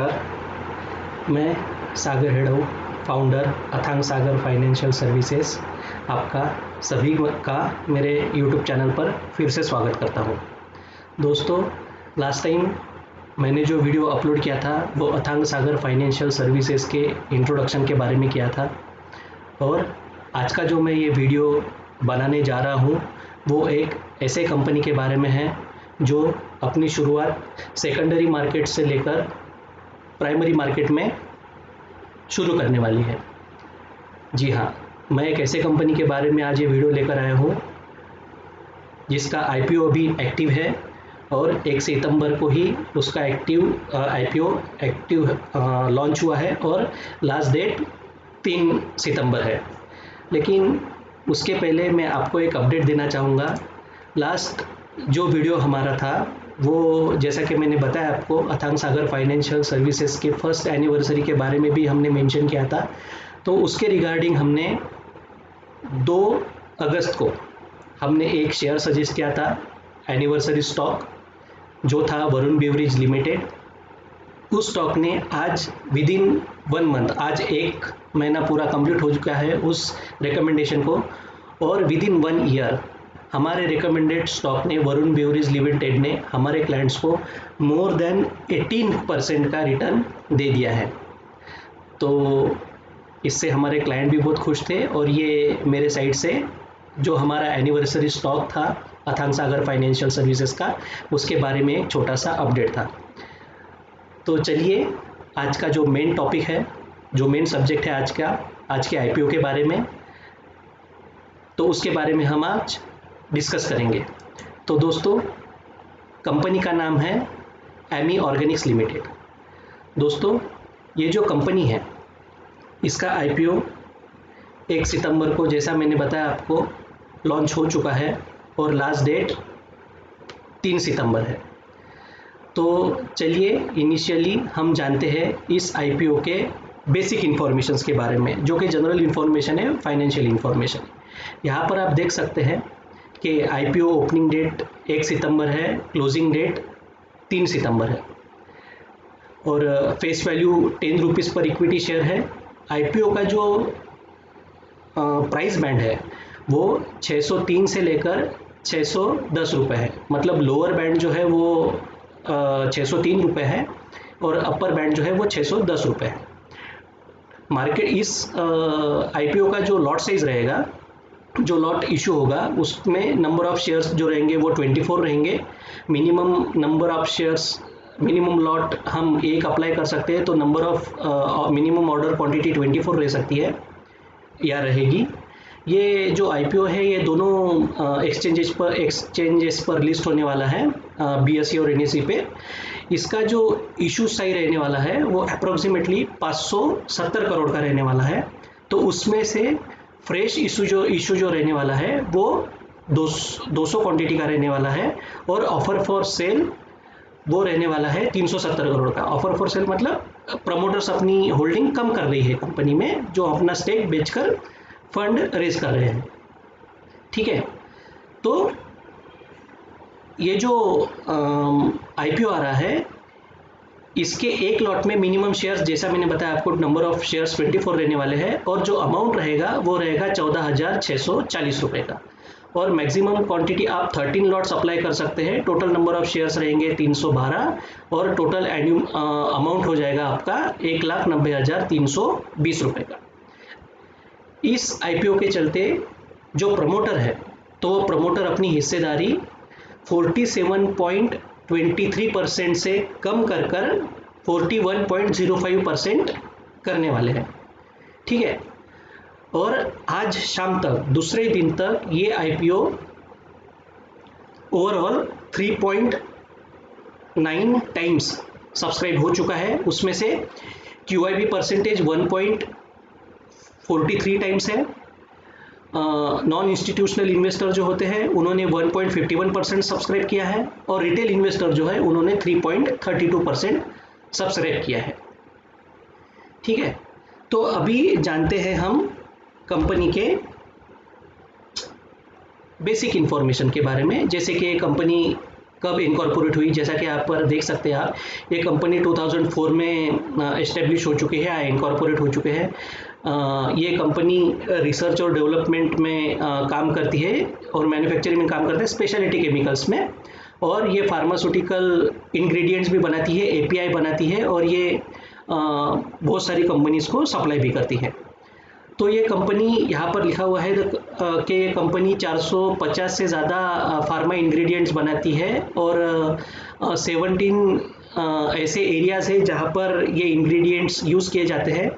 मैं सागर हेड़ो, फाउंडर अथांग सागर financial services, आपका सभी का मेरे यूट्यूब चैनल पर फिर से स्वागत करता हूं। दोस्तों, लास्ट टाइम मैंने जो वीडियो अपलोड किया था वो अथांग सागर फाइनेंशियल सर्विसेज के इंट्रोडक्शन के बारे में किया था, और आज का जो मैं ये वीडियो बनाने जा रहा हूँ वो एक ऐसे कंपनी के बारे में है जो अपनी शुरुआत सेकेंडरी मार्केट से लेकर प्राइमरी मार्केट में शुरू करने वाली है। जी हाँ, मैं एक ऐसे कंपनी के बारे में आज ये वीडियो लेकर आया हूँ जिसका आईपीओ अभी एक्टिव है और 1 सितंबर को ही उसका आईपीओ एक्टिव लॉन्च हुआ है और लास्ट डेट 3 सितंबर है। लेकिन उसके पहले मैं आपको एक अपडेट देना चाहूँगा। लास्ट जो वीडियो हमारा था वो, जैसा कि मैंने बताया आपको, अथांग सागर फाइनेंशियल सर्विसेज के फर्स्ट एनिवर्सरी के बारे में भी हमने मेंशन किया था। तो उसके रिगार्डिंग हमने 2 अगस्त को हमने एक शेयर सजेस्ट किया था, एनिवर्सरी स्टॉक जो था वरुण बेवरेज लिमिटेड। उस स्टॉक ने आज विद इन 1 मंथ, आज 1 महीना पूरा कंप्लीट हो चुका है उस रिकमेंडेशन को, और विद इन 1 ईयर हमारे रिकमेंडेड स्टॉक ने, वरुण बेवरेज लिमिटेड ने, हमारे क्लाइंट्स को मोर देन 18% का रिटर्न दे दिया है। तो इससे हमारे क्लाइंट भी बहुत खुश थे, और ये मेरे साइड से जो हमारा एनिवर्सरी स्टॉक था अथांग सागर फाइनेंशियल सर्विसेज का, उसके बारे में एक छोटा सा अपडेट था। तो चलिए, आज का जो मेन टॉपिक है, जो मेन सब्जेक्ट है आज के आईपीओ के बारे में, तो उसके बारे में हम आज डिस्कस करेंगे। तो दोस्तों, कंपनी का नाम है एमी ऑर्गेनिक्स लिमिटेड। दोस्तों, ये जो कंपनी है इसका आईपीओ 1 सितंबर को, जैसा मैंने बताया आपको, लॉन्च हो चुका है और लास्ट डेट 3 सितंबर है। तो चलिए इनिशियली हम जानते हैं इस आईपीओ के बेसिक इन्फॉर्मेशंस के बारे में, जो कि जनरल इन्फॉर्मेशन है, फाइनेंशियल इन्फॉर्मेशन। यहाँ पर आप देख सकते हैं कि आईपीओ ओपनिंग डेट 1 सितंबर है, क्लोजिंग डेट 3 सितंबर है, और फेस वैल्यू 10 रुपीज़ पर इक्विटी शेयर है। आईपीओ का जो प्राइस बैंड है वो 603 से लेकर 610 रुपये है। मतलब लोअर बैंड जो है वो 603 रुपये है और अपर बैंड जो है वो 610 रुपये है। मार्केट इस आईपीओ का जो लॉट साइज रहेगा, जो लॉट इशू होगा, उसमें नंबर ऑफ शेयर्स जो रहेंगे वो 24 रहेंगे। Minimum number of shares, minimum lot हम एक अप्लाई कर सकते हैं, तो number of minimum order quantity 24 रह सकती है या रहेगी। ये जो आईपीओ है ये दोनों एक्सचेंजेस पर लिस्ट होने वाला है, बीएसई और एनएसई पे। इसका जो इशू साइज रहने वाला है वो अप्रोक्सीमेटली 570 करोड़ का रहने वाला है। तो उसमें से फ्रेश इशू जो रहने वाला है वो 200 क्वांटिटी का रहने वाला है, और ऑफर फॉर सेल वो रहने वाला है 370 करोड़ का। ऑफर फॉर सेल मतलब प्रमोटर्स अपनी होल्डिंग कम कर रही है कंपनी में, जो अपना स्टेक बेचकर फंड रेज कर रहे हैं। ठीक है, तो ये जो आईपीओ आ रहा है, इसके एक लॉट में मिनिमम शेयर्स, जैसा मैंने बताया आपको, नंबर ऑफ शेयर्स 24 रहने वाले हैं, और जो अमाउंट रहेगा वो रहेगा 14,640 रुपये का, और मैक्सिमम क्वांटिटी आप 13 लॉट्स अप्लाई कर सकते हैं। टोटल नंबर ऑफ शेयर्स रहेंगे 312, और टोटल अमाउंट हो जाएगा आपका 1,90,320 रुपये का। इस आईपीओ के चलते जो प्रमोटर है, तो वो प्रमोटर अपनी हिस्सेदारी 47.23% से कम कर 41.05% करने वाले हैं। ठीक है, और आज शाम तक, दूसरे दिन तक, ये आईपीओ ओवरऑल 3.9 टाइम्स सब्सक्राइब हो चुका है। उसमें से क्यूआईबी परसेंटेज 1.43 टाइम्स है। नॉन इंस्टीट्यूशनल इन्वेस्टर जो होते हैं उन्होंने 1.51% सब्सक्राइब किया है, और रिटेल इन्वेस्टर जो है उन्होंने 3.32% सब्सक्राइब किया है। ठीक है, तो अभी जानते हैं हम कंपनी के बेसिक इंफॉर्मेशन के बारे में, जैसे कि कंपनी कब इनकॉर्पोरेट हुई, जैसा कि आप पर देख सकते हैं आप, ये कंपनी 2004 में एस्टेब्लिश हो चुकी है, इनकॉर्पोरेट हो चुके हैं। ये कंपनी रिसर्च और डेवलपमेंट में काम करती है और मैन्युफैक्चरिंग में काम करते हैं, स्पेशलिटी केमिकल्स में। और ये फार्मास्यूटिकल इंग्रेडिएंट्स भी बनाती है, एपीआई बनाती है, और ये बहुत सारी कंपनीज़ को सप्लाई भी करती है। तो ये कंपनी, यहाँ पर लिखा हुआ है कि ये कंपनी 450 से ज़्यादा फार्मा इंग्रेडिएंट्स बनाती है, और 17 ऐसे एरियाज़ है जहाँ पर ये इंग्रेडिएंट्स यूज़ किए जाते हैं।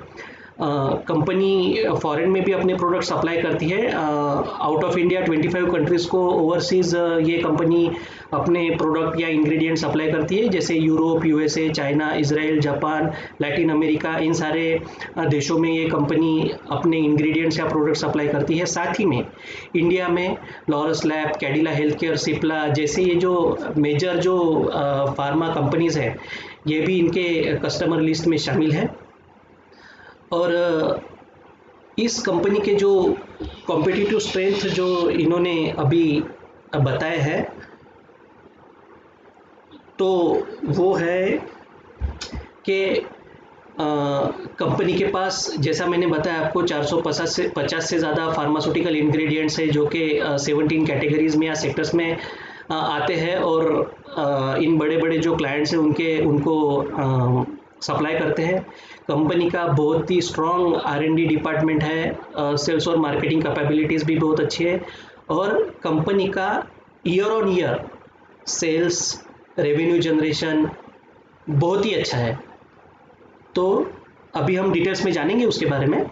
कंपनी फॉरेन में भी अपने प्रोडक्ट सप्लाई करती है, आउट ऑफ इंडिया 25 कंट्रीज़ को ओवरसीज़ ये कंपनी अपने प्रोडक्ट या इंग्रेडिएंट सप्लाई करती है, जैसे Europe, USA, China, Israel, Japan, Latin America, इन सारे देशों में ये कंपनी अपने इंग्रेडिएंट्स या प्रोडक्ट सप्लाई करती है। साथ ही में इंडिया में Laurus lab, Cadila health care, Cipla जैसे ये जो मेजर जो फार्मा कंपनीज़ है, ये भी इनके कस्टमर लिस्ट में शामिल है। और इस कंपनी के जो कॉम्पिटिटिव स्ट्रेंथ जो इन्होंने अभी बताया है, तो वो है कि कंपनी के पास, जैसा मैंने बताया आपको, 450 से ज़्यादा फार्मास्यूटिकल इंग्रेडिएंट्स है जो कि 17 कैटेगरीज में या सेक्टर्स में आते हैं, और इन बड़े बड़े जो क्लाइंट्स हैं उनको सप्लाई करते हैं। कंपनी का बहुत ही स्ट्रॉन्ग R&D डिपार्टमेंट है, सेल्स और मार्केटिंग कैपेबिलिटीज़ भी बहुत अच्छी है, और कंपनी का year on year sales revenue generation बहुत ही अच्छा है। तो अभी हम डिटेल्स में जानेंगे उसके बारे में।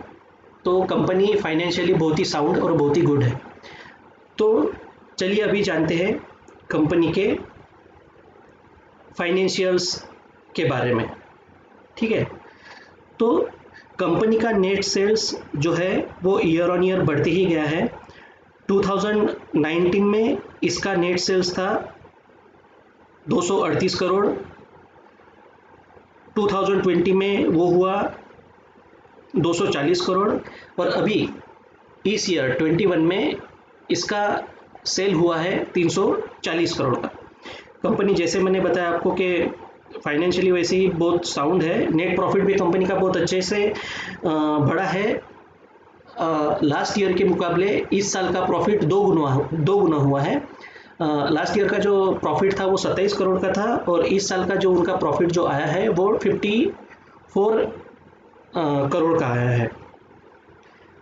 तो कंपनी फाइनेंशियली बहुत ही साउंड और बहुत ही गुड है। तो चलिए अभी जानते हैं कंपनी के फाइनेंशियल्स के बारे में, ठीक है। तो कंपनी का नेट सेल्स जो है वो ईयर ऑन ईयर बढ़ते ही गया है। 2019 में इसका नेट सेल्स था 238 करोड़, 2020 में वो हुआ 240 करोड़, और अभी इस ईयर 21 में इसका सेल हुआ है 340 करोड़ का। कंपनी, जैसे मैंने बताया आपको कि फाइनेंशियली वैसे ही बहुत साउंड है। नेट प्रॉफिट भी कंपनी का बहुत अच्छे से बढ़ा है। लास्ट ईयर के मुकाबले इस साल का प्रॉफिट दो गुना हुआ है। लास्ट ईयर का जो प्रॉफिट था वो 27 करोड़ का था, और इस साल का जो उनका प्रॉफिट जो आया है वो 54 करोड़ का आया है,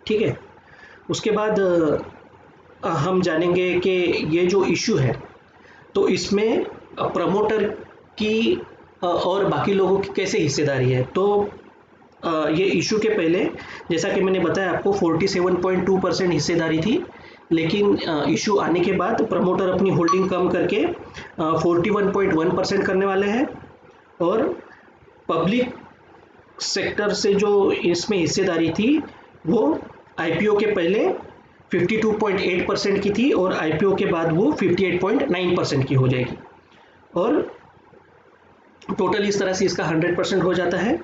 ठीक है। उसके बाद हम जानेंगे कि ये जो इशू है, तो इसमें प्रमोटर की और बाकी लोगों की कैसे हिस्सेदारी है। तो ये इशू के पहले, जैसा कि मैंने बताया आपको, 47.2% हिस्सेदारी थी, लेकिन इशू आने के बाद प्रमोटर अपनी होल्डिंग कम करके 41.1% करने वाले हैं, और पब्लिक सेक्टर से जो इसमें हिस्सेदारी थी वो आईपीओ के पहले 52.8% की थी, और आईपीओ के बाद वो 58.9% की हो जाएगी, और टोटल इस तरह से इसका 100% हो जाता है।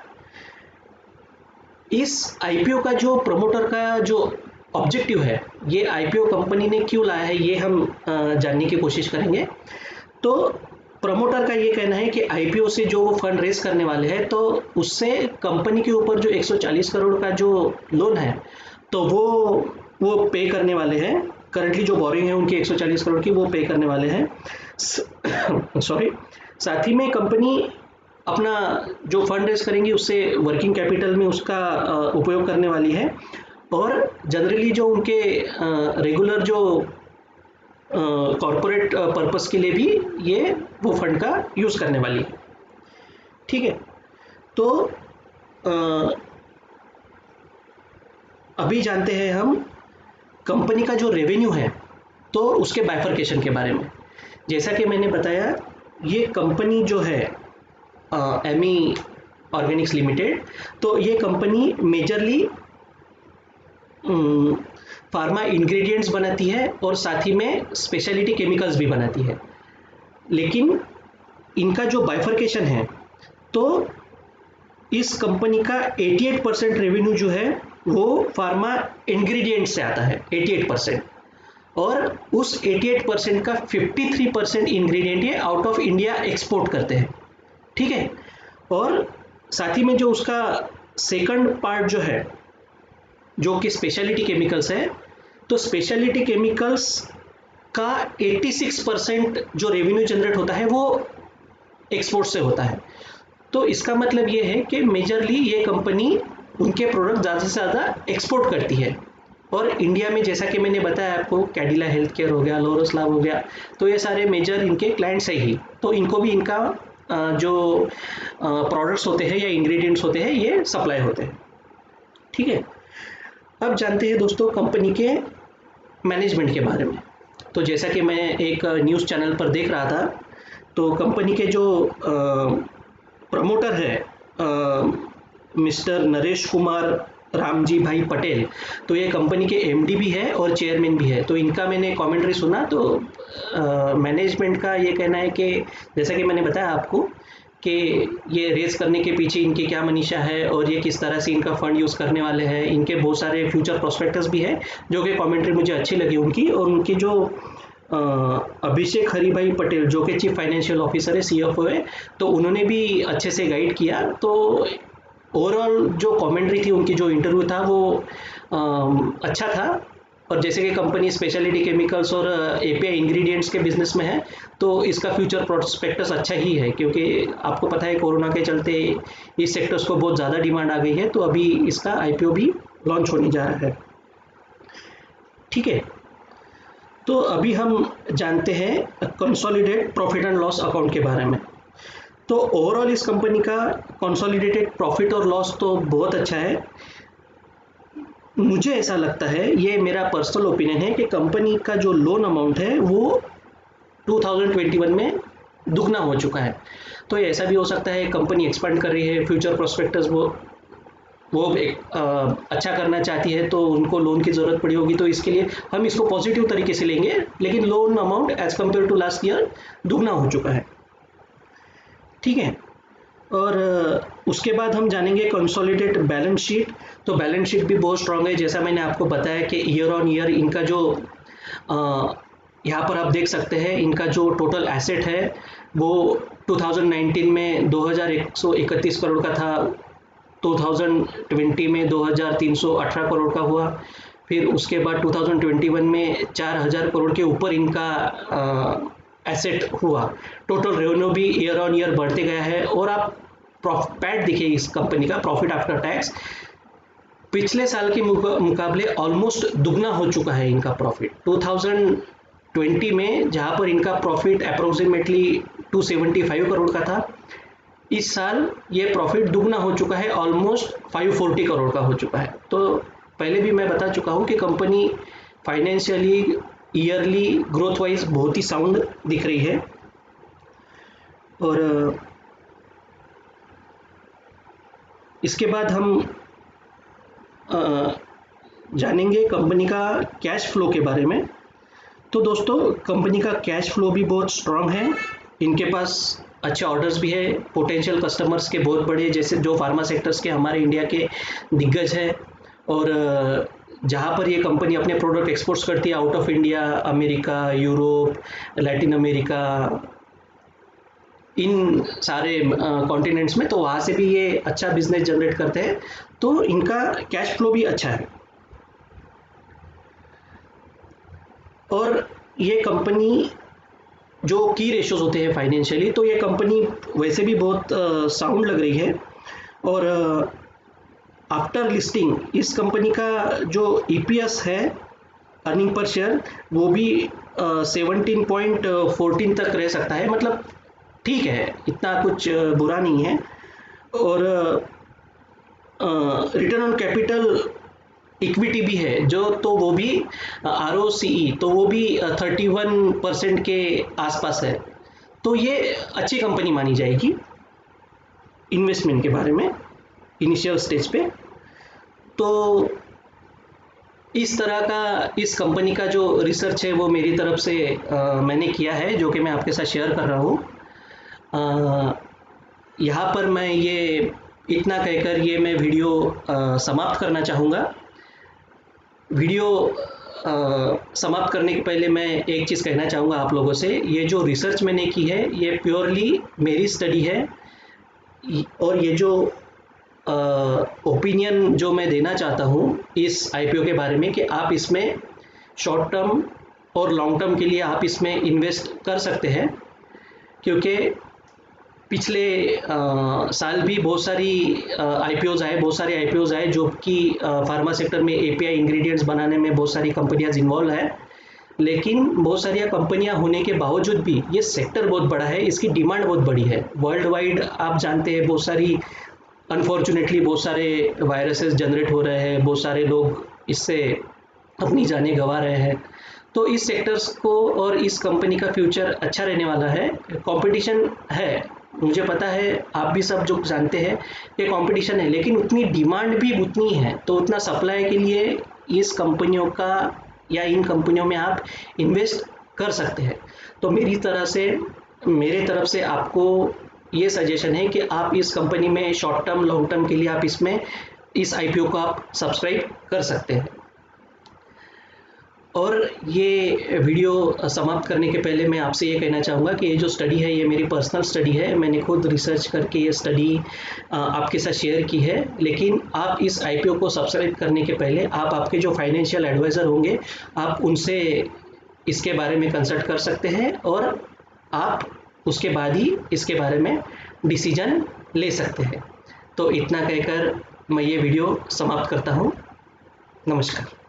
इस आईपीओ का जो प्रमोटर का जो ऑब्जेक्टिव है, ये आईपीओ कंपनी ने क्यों लाया है, ये हम जानने की कोशिश करेंगे। तो प्रमोटर का ये कहना है कि आईपीओ से जो वो फंड रेज करने वाले हैं, तो उससे कंपनी के ऊपर जो 140 करोड़ का जो लोन है, तो वो पे करने वाले हैं। करंटली जो बोरिंग है उनकी 140 करोड़ की, वो पे करने वाले हैं। सॉरी। साथ ही में कंपनी अपना जो फंड रेज करेंगी उससे वर्किंग कैपिटल में उसका उपयोग करने वाली है, और जनरली जो उनके रेगुलर जो कॉरपोरेट पर्पस के लिए भी ये वो फंड का यूज़ करने वाली है, ठीक है। तो अभी जानते हैं हम कंपनी का जो रेवेन्यू है, तो उसके बाइफर्केशन के बारे में। जैसा कि मैंने बताया, ये कंपनी जो है एमी ऑर्गेनिक्स लिमिटेड, तो ये कंपनी मेजरली फार्मा इंग्रेडिएंट्स बनाती है, और साथ ही में स्पेशलिटी केमिकल्स भी बनाती है। लेकिन इनका जो बाइफर्केशन है, तो इस कंपनी का 88% रेवेन्यू जो है वो फार्मा इंग्रेडिएंट से आता है, 88%, और उस 88% का 53% इंग्रेडिएंट ये आउट ऑफ इंडिया एक्सपोर्ट करते हैं। ठीक है। और साथ ही में जो उसका सेकंड पार्ट जो है, जो कि स्पेशलिटी केमिकल्स है, तो स्पेशलिटी केमिकल्स का 86% जो रेवेन्यू जनरेट होता है वो एक्सपोर्ट से होता है। तो इसका मतलब ये है कि मेजरली ये कंपनी उनके प्रोडक्ट ज़्यादा से ज़्यादा एक्सपोर्ट करती है। और इंडिया में जैसा कि मैंने बताया आपको, कैडिला हेल्थ केयर हो गया, लोरस लैब हो गया, तो ये सारे मेजर इनके क्लाइंट्स है ही, तो इनको भी इनका जो प्रोडक्ट्स होते हैं या इंग्रेडिएंट्स होते हैं ये सप्लाई होते हैं। ठीक है। अब जानते हैं दोस्तों कंपनी के मैनेजमेंट के बारे में। तो जैसा कि मैं एक न्यूज़ चैनल पर देख रहा था, तो कंपनी के जो प्रमोटर है मिस्टर नरेश कुमार रामजी भाई पटेल, तो ये कंपनी के एमडी भी है और चेयरमैन भी है। तो इनका मैंने कमेंट्री सुना, तो मैनेजमेंट का ये कहना है कि जैसा कि मैंने बताया आपको कि ये रेस करने के पीछे इनकी क्या मनीषा है और ये किस तरह से इनका फंड यूज़ करने वाले हैं, इनके बहुत सारे फ्यूचर प्रोस्पेक्टस भी है, जो कि कमेंट्री मुझे अच्छी लगी उनकी। और उनकी जो अभिषेक हरिभाई पटेल जो कि चीफ फाइनेंशियल ऑफिसर है, सीएफओ है, तो उन्होंने भी अच्छे से गाइड किया। तो ओवरऑल जो कमेंट्री थी उनकी, जो इंटरव्यू था वो अच्छा था। और जैसे कि कंपनी स्पेशलिटी केमिकल्स और एपीआई इंग्रेडिएंट्स के बिजनेस में है, तो इसका फ्यूचर प्रोस्पेक्टस अच्छा ही है, क्योंकि आपको पता है कोरोना के चलते इस सेक्टर्स को बहुत ज़्यादा डिमांड आ गई है। तो अभी इसका आईपीओ भी लॉन्च होने जा रहा है। ठीक है। तो अभी हम जानते हैं consolidated profit and loss account के बारे में। तो ओवरऑल इस कंपनी का कंसोलिडेटेड प्रॉफिट और लॉस तो बहुत अच्छा है। मुझे ऐसा लगता है, ये मेरा पर्सनल ओपिनियन है, कि कंपनी का जो लोन अमाउंट है वो 2021 में दुगना हो चुका है। तो ऐसा भी हो सकता है कंपनी एक्सपांड कर रही है, फ्यूचर प्रोस्पेक्टस वो एक अच्छा करना चाहती है, तो उनको लोन की ज़रूरत पड़ी होगी, तो इसके लिए हम इसको पॉजिटिव तरीके से लेंगे। लेकिन loan amount as compared to last year दुगना हो चुका है। ठीक है। और उसके बाद हम जानेंगे कंसोलिडेटेड बैलेंस शीट। तो बैलेंस शीट भी बहुत स्ट्रांग है, जैसा मैंने आपको बताया कि ईयर ऑन ईयर इनका जो यहाँ पर आप देख सकते हैं, इनका जो टोटल एसेट है वो 2019 में 2131 करोड़ का था, 2020 में 2318 करोड़ का हुआ, फिर उसके बाद 2021 में 4000 करोड़ के ऊपर इनका एसेट हुआ। टोटल रेवेन्यू भी ईयर ऑन ईयर बढ़ते गया है। और आप पैट देखिए, इस कंपनी का प्रॉफिट आफ्टर टैक्स पिछले साल के मुकाबले ऑलमोस्ट दुगना हो चुका है इनका प्रॉफिट। 2020 में जहां पर इनका प्रॉफिट अप्रोक्सीमेटली 275 करोड़ का था, इस साल ये प्रॉफिट दुगना हो चुका है, ऑलमोस्ट 540 करोड़ का हो चुका है। तो पहले भी मैं बता चुका हूँ कि company financially yearly growth wise बहुत ही साउंड दिख रही है। और इसके बाद हम जानेंगे कंपनी का कैश फ्लो के बारे में। तो दोस्तों कंपनी का कैश फ्लो भी बहुत स्ट्रांग है, इनके पास अच्छे ऑर्डर्स भी है, पोटेंशियल कस्टमर्स के बहुत बड़े, जैसे जो फार्मा सेक्टर्स के हमारे इंडिया के दिग्गज है। और जहाँ पर ये कंपनी अपने प्रोडक्ट एक्सपोर्ट्स करती है out of India, America, Europe, Latin America, इन सारे कॉन्टिनेंट्स में, तो वहाँ से भी ये अच्छा बिजनेस जनरेट करते हैं, तो इनका कैश फ्लो भी अच्छा है। और ये कंपनी जो की रेशियोज होते हैं फाइनेंशियली, तो ये कंपनी वैसे भी बहुत साउंड लग रही है। और आफ्टर लिस्टिंग इस कंपनी का जो ईपीएस है, अर्निंग पर शेयर, वो भी 17.14 तक रह सकता है, मतलब ठीक है, इतना कुछ बुरा नहीं है। और रिटर्न ऑन कैपिटल इक्विटी भी है जो, तो वो भी आरओसीई, तो वो भी 31% के आसपास है। तो ये अच्छी कंपनी मानी जाएगी इन्वेस्टमेंट के बारे में इनिशियल स्टेज पे। तो इस तरह का इस कंपनी का जो रिसर्च है वो मेरी तरफ से मैंने किया है, जो कि मैं आपके साथ शेयर कर रहा हूँ। यहाँ पर मैं ये इतना कहकर ये मैं वीडियो समाप्त करना चाहूँगा। वीडियो समाप्त करने के पहले मैं एक चीज़ कहना चाहूँगा आप लोगों से। ये जो रिसर्च मैंने की है ये प्योरली मेरी स्टडी है, और ये जो ओपिनियन जो मैं देना चाहता हूँ इस आईपीओ के बारे में कि आप इसमें शॉर्ट टर्म और लॉन्ग टर्म के लिए आप इसमें इन्वेस्ट कर सकते हैं, क्योंकि पिछले साल भी बहुत सारी बहुत सारे आईपीओज आए जो कि फार्मा सेक्टर में एपीआई इंग्रेडिएंट्स बनाने में बहुत सारी कंपनियां इन्वॉल्व है। लेकिन बहुत सारी कंपनियां होने के बावजूद भी ये सेक्टर बहुत बड़ा है, इसकी डिमांड बहुत बड़ी है वर्ल्ड वाइड। आप जानते हैं बहुत सारी अनफॉर्चुनेटली बहुत सारे वायरसेस जनरेट हो रहे हैं, बहुत सारे लोग इससे अपनी जानें गंवा रहे हैं। तो इस सेक्टर्स को और इस कंपनी का फ्यूचर अच्छा रहने वाला है। कंपटीशन है, मुझे पता है, आप भी सब जो जानते हैं ये कंपटीशन है, लेकिन उतनी डिमांड भी उतनी है, तो उतना सप्लाई के लिए इस कंपनियों का या इन कंपनियों में आप इन्वेस्ट कर सकते हैं। तो मेरी तरफ से आपको ये सजेशन है कि आप इस कंपनी में शॉर्ट टर्म लॉन्ग टर्म के लिए आप इसमें इस आईपीओ को आप सब्सक्राइब कर सकते हैं। और ये वीडियो समाप्त करने के पहले मैं आपसे ये कहना चाहूँगा कि ये जो स्टडी है ये मेरी पर्सनल स्टडी है, मैंने खुद रिसर्च करके ये स्टडी आपके साथ शेयर की है। लेकिन आप इस आईपीओ को सब्सक्राइब करने के पहले आप आपके जो फाइनेंशियल एडवाइज़र होंगे आप उनसे इसके बारे में कंसल्ट कर सकते हैं, और आप उसके बाद ही इसके बारे में डिसीजन ले सकते हैं। तो इतना कहकर मैं ये वीडियो समाप्त करता हूँ। नमस्कार।